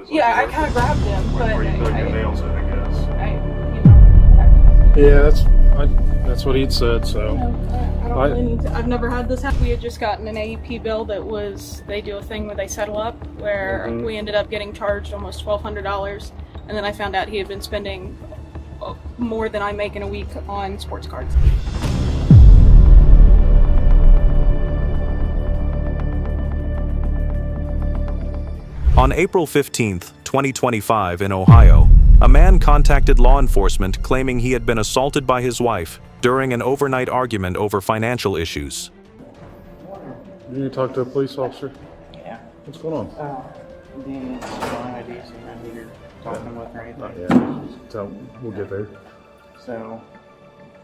Yeah, I kind of grabbed him, but Where you dug your nails in, I guess. That's what he'd said. So I don't really need to. I've never had this happen. We had just gotten an AEP bill that was, they do a thing where they settle up, where we ended up getting charged almost $1,200, and then I found out he had been spending more than I make in a week on sports cards. On April 15, 2025, in Ohio, a man contacted law enforcement claiming he had been assaulted by his wife during an overnight argument over financial issues. You need to talk to a police officer? Yeah. What's going on? Do you need my IDs and who you're talking with or anything? So we'll get there. So,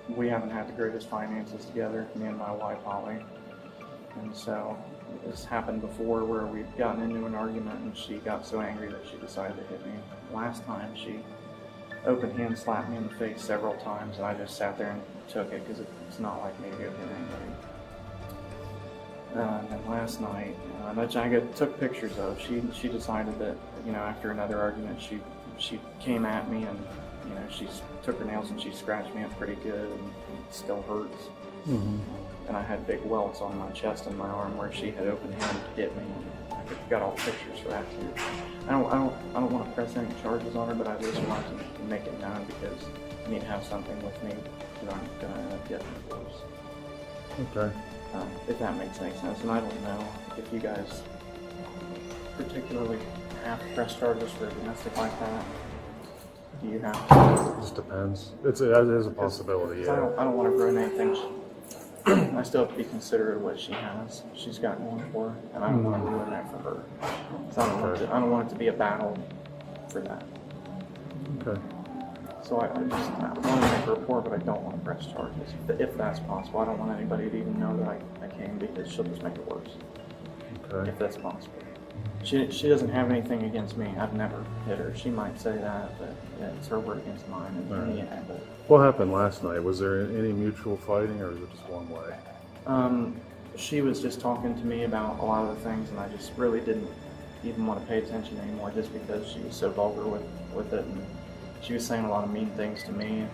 we haven't had the greatest finances together, me and my wife, Holly. And so, this happened before where we'd gotten into an argument and she got so angry that she decided to hit me. Last time she open hand slapped me in the face several times and I just sat there and took it because it's not like me to go hit anybody. And then last night, which I took pictures of, she decided that, after another argument, she came at me and, she took her nails and she scratched me up pretty good and it still hurts. Mm-hmm. And I had big welts on my chest and my arm where she had open hand hit me. I got all the pictures for that too. I don't want to press any charges on her, but I just want to make it known because I need to have something with me because I'm gonna end up getting divorced. Okay. If that makes any sense, and I don't know if you guys particularly have press charges for domestic like that. Do you have? It just depends. It is a possibility. Yeah. I don't want to ruin anything. I still have to be considerate of what she has. She's got going for her, and I don't want to ruin that for her. So I don't want it to be a battle for that. Okay. So I want to make a report, but I don't want to press charges if that's possible. I don't want anybody to even know that I came because she'll just make it worse. Okay. If that's possible. She doesn't have anything against me. I've never hit her. She might say that, but yeah, it's her word against mine. And Right. yeah, but What happened last night? Was there any mutual fighting, or was it just one way? she was just talking to me about a lot of the things, and I just really didn't even want to pay attention anymore, just because she was so vulgar with it, and she was saying a lot of mean things to me.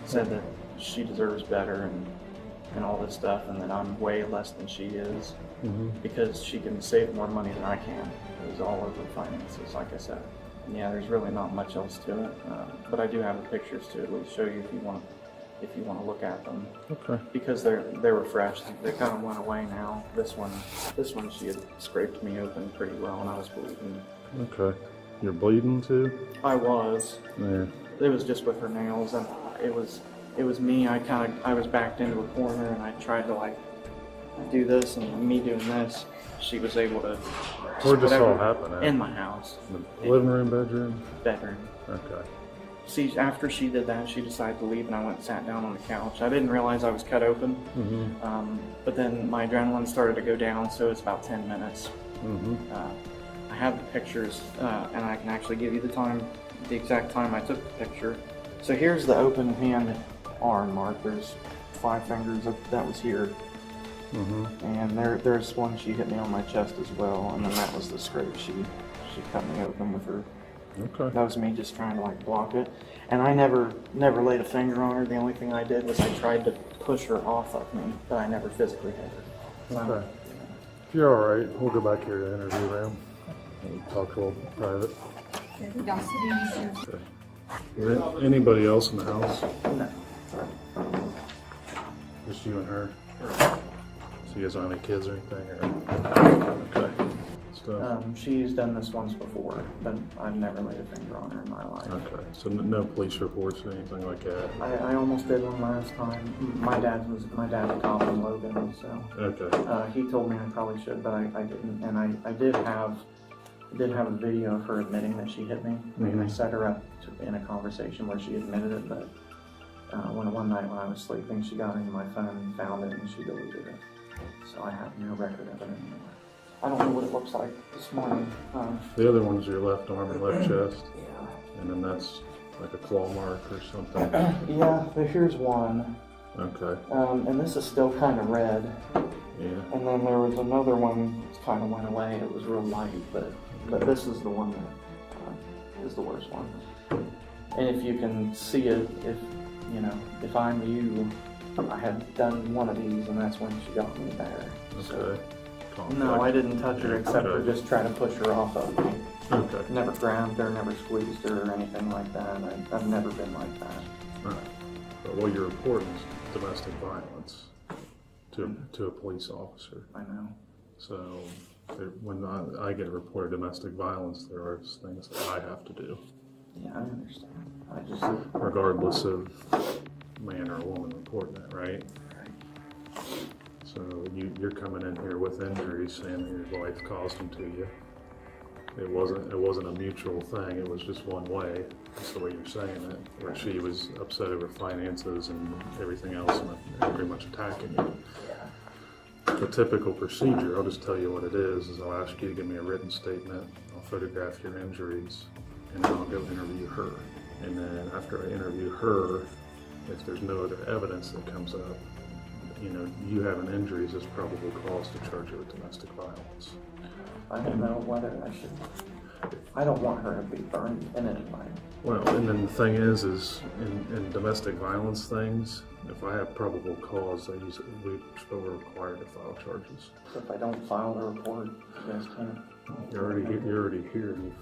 Said that she deserves better and all this stuff, and that I'm way less than she is because she can save more money than I can. It was all over finances, like I said. And yeah, there's really not much else to it, but I do have the pictures to at least show you if you want to look at them. Okay. Because they were fresh. They kind of went away now. This one she had scraped me open pretty well, and I was bleeding. Okay. You're bleeding too? I was. Yeah. It was just with her nails, and it was me. I was backed into a corner, and I tried to do this, and me doing this, she was able to. Where'd this all happen at? In my house. The living room, bedroom? Bedroom. Okay. See, after she did that, she decided to leave, and I went and sat down on the couch. I didn't realize I was cut open, but then my adrenaline started to go down, so it's about 10 minutes. I have the pictures, and I can actually give you the exact time I took the picture. So here's the open hand arm mark. There's 5 fingers. That was here. And there's one she hit me on my chest as well, and then that was the scrape. She cut me open with her. Okay. That was me just trying to block it, and I never laid a finger on her. The only thing I did was I tried to push her off of me, but I never physically hit her. So, Okay. If you're all right, we'll go back here to the interview room and talk a little private. Okay. Is there anybody else in the house? No. Just you and her? So you guys don't have any kids or anything? Okay. She's done this once before, but I've never laid a finger on her in my life. Okay. So no police reports or anything like that? I almost did one last time. My dad's a cop in Logan, so Okay. he told me I probably should, but I didn't. And I did have a video of her admitting that she hit me. I mean, I set her up in a conversation where she admitted it, but one night when I was sleeping, she got into my phone and found it, and she deleted it. So I have no record of it anymore. I don't know what it looks like this morning. The other one's your left arm and left chest? Yeah. And then that's like a claw mark or something? Yeah, here's one. Okay. And this is still kind of red. Yeah. And then there was another one that kind of went away. It was real light, but this is the one that is the worst one. And if you can see it, if I knew I had done one of these, and that's when she got me there. So, no, I didn't touch her except for just try to push her off of me. Okay. Never grabbed her, never squeezed her or anything like that. I've never been like that. Right. But what you're reporting is domestic violence to a police officer. I know. So when I get reported domestic violence, there are things that I have to do. Yeah, I understand. Regardless of man or woman reporting it, right? So you're coming in here with injuries, saying that your wife caused them to you. It wasn't a mutual thing. It was just one way. That's the way you're saying it. Where she was upset over finances and everything else, and very much attacking you. The typical procedure, I'll just tell you what it is I'll ask you to give me a written statement. I'll photograph your injuries, and then I'll go interview her. And then after I interview her, if there's no other evidence that comes up, you having injuries is probable cause to charge you with domestic violence. I don't know whether I don't want her to be burned in any way. Well, and then the thing is in domestic violence things, if I have probable cause, we're required to file charges. So if I don't file the report, you guys can't. You're already here. You've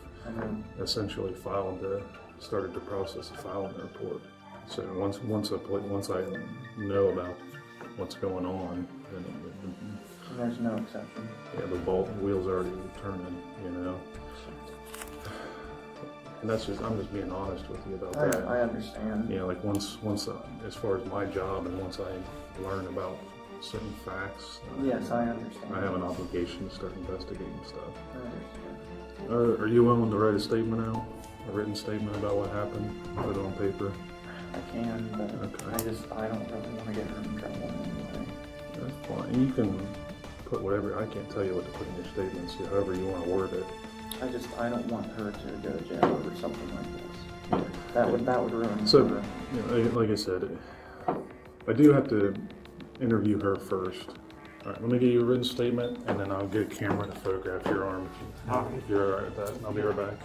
essentially started the process of filing the report. So once I know about what's going on, then there's no exception. Yeah, the wheels already turning, And that's I'm just being honest with you about that. I understand. Like once as far as my job, and once I learn about certain facts. Yes, I understand. I have an obligation to start investigating stuff. I understand. Are you willing to write a statement out? A written statement about what happened? Put it on paper? I can, but okay. I don't really want to get her in trouble anyway. That's fine. You can put whatever, I can't tell you what to put in your statements, however you want to word it. I don't want her to go to jail over something like this. That would ruin so, her. Like I said, I do have to interview her first. All right, let me get you a written statement, and then I'll get a camera to photograph your arm if you're all right with that. I'll be right back.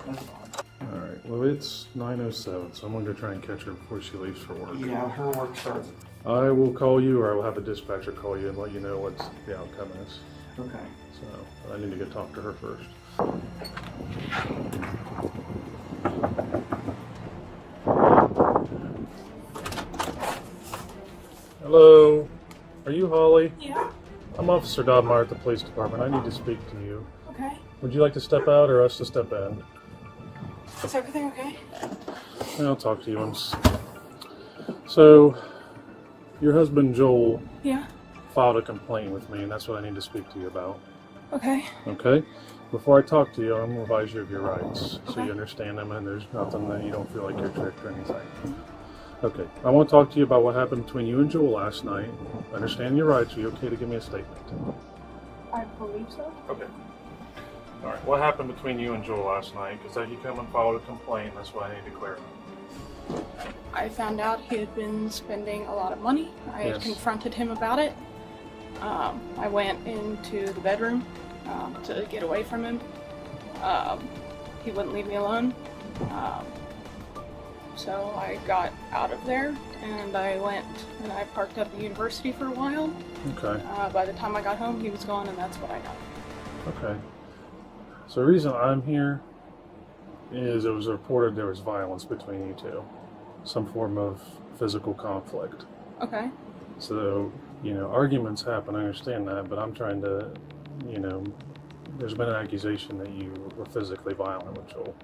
All right, well, it's 9:07, so I'm going to try and catch her before she leaves for work. Yeah, her work starts. I will call you, or I will have a dispatcher call you and let you know what the outcome is. Okay. So I need to go talk to her first. Hello, are you Holly? Yeah. I'm Officer Dobmeyer at the police department. I need to speak to you. Okay. Would you like to step out or us to step in? Is everything okay? I'll talk to you once. So, your husband Joel filed a complaint with me, and that's what I need to speak to you about. Okay. Okay? Before I talk to you, I'm going to advise you of your rights, so Okay. you understand them, and there's nothing that you don't feel like you're tricked or anything. Okay, I want to talk to you about what happened between you and Joel last night. Understand your rights. Are you okay to give me a statement? I believe so. Okay. All right, what happened between you and Joel last night? Because you come and filed a complaint, that's what I need to clarify. I found out he had been spending a lot of money. I had confronted him about it. I went into the bedroom to get away from him. He wouldn't leave me alone. So I got out of there and I went and I parked at the university for a while. Okay. By the time I got home, he was gone, and that's what I got. Okay. So the reason I'm here is it was reported there was violence between you two. Some form of physical conflict. Okay. So, arguments happen, I understand that, but I'm trying to, there's been an accusation that you were physically violent with Joel.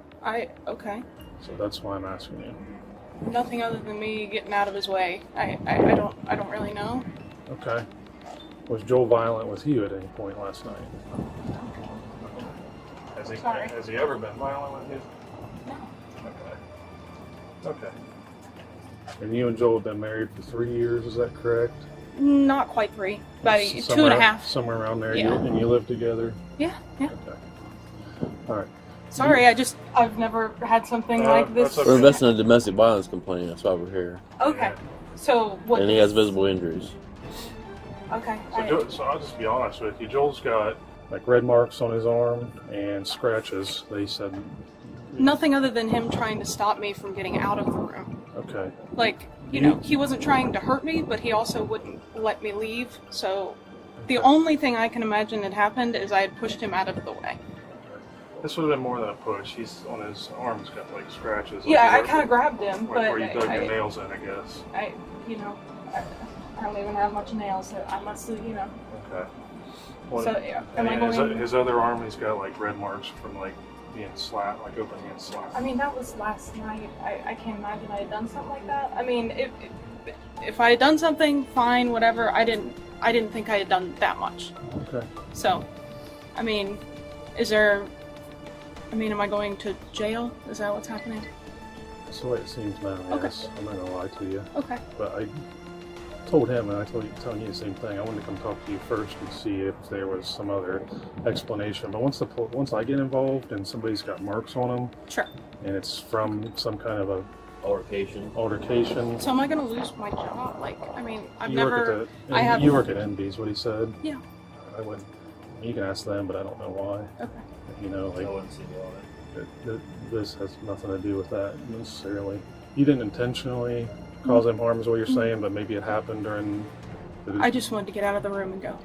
Okay. So that's why I'm asking you. Nothing other than me getting out of his way. I don't really know. Okay. Was Joel violent with you at any point last night? Has he ever been violent with you? No. Okay. And you and Joel have been married for 3 years, is that correct? Not quite 3. About 2.5. Somewhere around there. Yeah. And you live together? Yeah. Okay. All right. Sorry, I've never had something like this. Okay. We're investing in a domestic violence complaint. That's why we're here. Okay. So what? And he has visible injuries. Okay. So I'll just be honest with you. Joel's got like red marks on his arm and scratches. They said Nothing other than him trying to stop me from getting out of the room. Okay. Like, you know, he wasn't trying to hurt me, but he also wouldn't let me leave. So the only thing I can imagine had happened is I had pushed him out of the way. This would have been more than a push. He's on his arms got like scratches. Yeah, I kind of grabbed him, like but where you dug your nails in, I guess. I don't even have much nails, so I must have, you know. Okay. Well, So yeah, and am I going? his other arm, he's got like red marks from like being slapped, like open hand slapped. I mean, that was last night. I can't imagine I had done something like that. I mean, if I had done something, fine, whatever. I didn't think I had done that much. Okay. So, I mean, am I going to jail? Is that what's happening? That's the way it seems now. Okay. Yes. I'm not gonna lie to you. Okay. But I told him, and telling you the same thing. I wanted to come talk to you first and see if there was some other explanation. But once I get involved and somebody's got marks on them, Sure. and it's from some kind of a Altercation. So am I going to lose my job? Like, I mean, you work at NB's, what he said. Yeah. I wouldn't. You can ask them, but I don't know why. Okay. You know, like I wouldn't see why. this has nothing to do with that necessarily. You didn't intentionally cause him harm, is what you're saying, but maybe it happened during. I just wanted to get out of the room and go.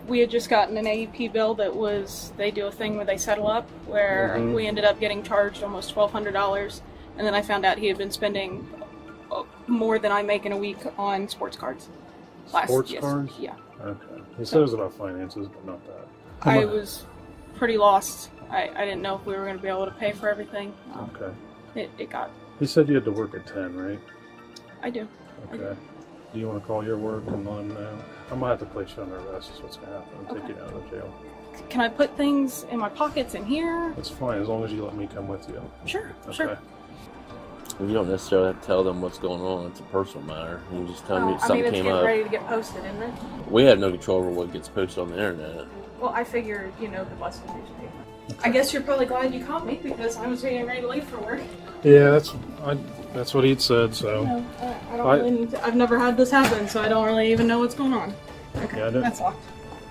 We had just gotten an AEP bill they do a thing where they settle up, where we ended up getting charged almost $1,200, and then I found out he had been spending more than I make in a week on sports cards. Sports Yes. cards? Yeah. Okay. He says about finances, but not that. I was pretty lost. I didn't know if we were going to be able to pay for everything. Okay. It got. He said you had to work at 10, right? I do. Okay. Do you want to call your work and let him know? I might have to place you under arrest is what's going to happen. I'll take you out of jail. Can I put things in my pockets in here? That's fine, as long as you let me come with you. Sure. Okay. Sure. You don't necessarily have to tell them what's going on. It's a personal matter. You just tell me something it's came getting up. ready to get posted, isn't it? We have no control over what gets posted on the internet. Well, I figured, the Boston newspaper. I guess you're probably glad you caught me because I was getting ready to leave for work. Yeah, that's what he'd said, so. No, I don't really need to, I've never had this happen, so I don't really even know what's going on. Okay, Yeah, that's locked.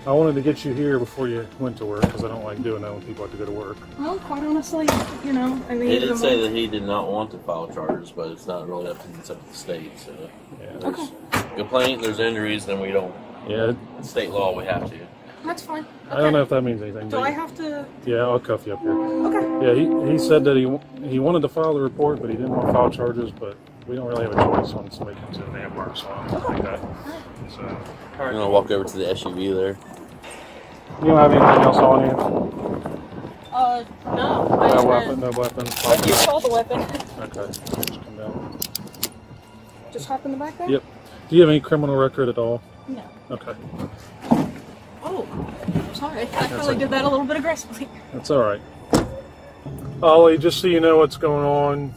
I wanted to get you here before you went to work because I don't like doing that when people have to go to work. Well, quite honestly, in the He heat of did the say moment. that he did not want to file charges, but it's not really up to the state. So Yeah. there's complaint, there's injuries, then we don't. Yeah, State law, we have to. That's fine. I don't know if that means anything. Do but I have to? Yeah, I'll cuff you up here. Okay. Yeah, he said that he wanted to file the report, but he didn't want to file charges, but we don't really have a choice when somebody comes in, they have marks on them like that. So, I'm gonna walk over to the SUV there. you don't have anything else on you? No. No weapon, no weapons. But you saw the weapon. Okay, just come down. Just hop in the back there? Yep. Do you have any criminal record at all? No. Okay, Oh, sorry. I probably did that a little bit aggressively. that's all right. Ollie, just so you know what's going on,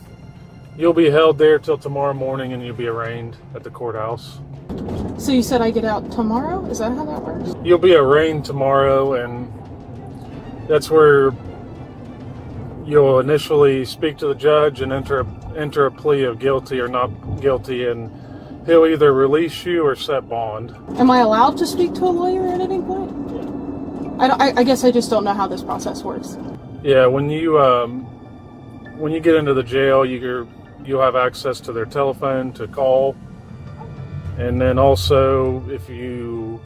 you'll be held there till tomorrow morning, and you'll be arraigned at the courthouse. So you said I get out tomorrow? Is that how that works? You'll be arraigned tomorrow, and that's where you'll initially speak to the judge and enter a plea of guilty or not guilty, and he'll either release you or set bond. Am I allowed to speak to a lawyer at any point? I guess I just don't know how this process works. Yeah, when you get into the jail, you'll have access to their telephone to call, and then also if you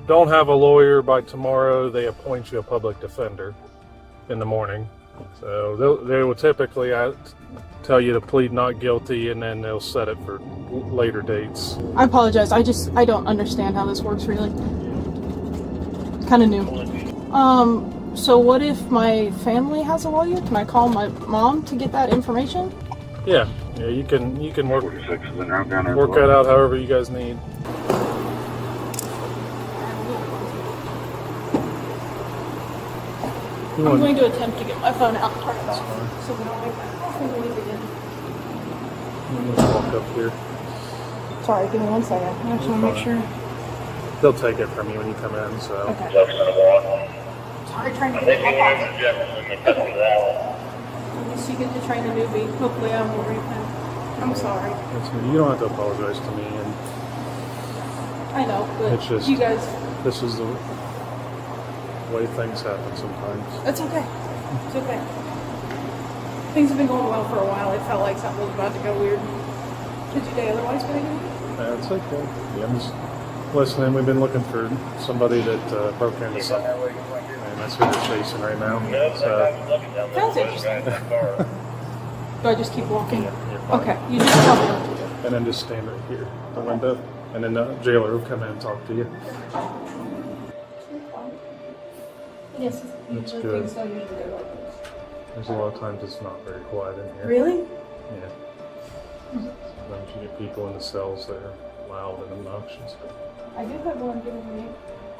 don't have a lawyer by tomorrow, they appoint you a public defender in the morning. So they will typically tell you to plead not guilty, and then they'll set it for later dates. I apologize. I don't understand how this works really. Kind of new. So what if my family has a lawyer? Can I call my mom to get that information? Yeah, you can work that out however you guys need. I'm going to attempt to get my phone out first, so we don't make that noise again. I'm gonna walk up here. Sorry, give me 1 second. I just want to make sure. They'll take it from you when you come in. So. Okay. Sorry, trying to get my pocket. I guess you get to train a newbie. Hopefully I won't repent. I'm sorry. You don't have to apologize to me. And I know, but it's just, you guys... this is the way things happen sometimes. It's okay. It's okay. Things have been going well for a while. I felt like something was about to go weird. Did your day otherwise been good? That's okay. Yeah, I'm just listening. We've been looking for somebody that broke into something. And that's who they're chasing right now. So, Sounds interesting. Do I just keep walking? yeah, you're fine. Okay, you just tell me what to do. And then just stand right here, the window. And then the jailer will come in and talk to you. Yes, That's usually good. things don't usually go like this. There's a lot of times it's not very quiet in here. Really? Yeah. Sometimes you get people in the cells that are loud and obnoxious. I do have one giving me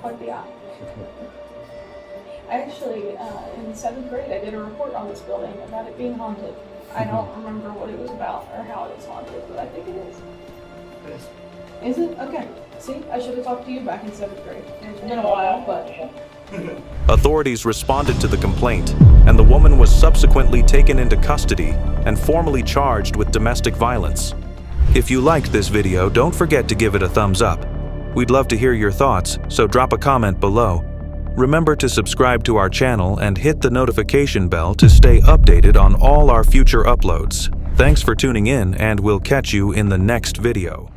quite the eye. I actually, in 7th grade, I did a report on this building about it being haunted. I don't remember what it was about or how it is haunted, but I think it is. Is it? Okay. See, I should have talked to you back in 7th grade. It's been a while, but... Authorities responded to the complaint, and the woman was subsequently taken into custody and formally charged with domestic violence. If you liked this video, don't forget to give it a thumbs up. We'd love to hear your thoughts, so drop a comment below. Remember to subscribe to our channel and hit the notification bell to stay updated on all our future uploads. Thanks for tuning in, and we'll catch you in the next video.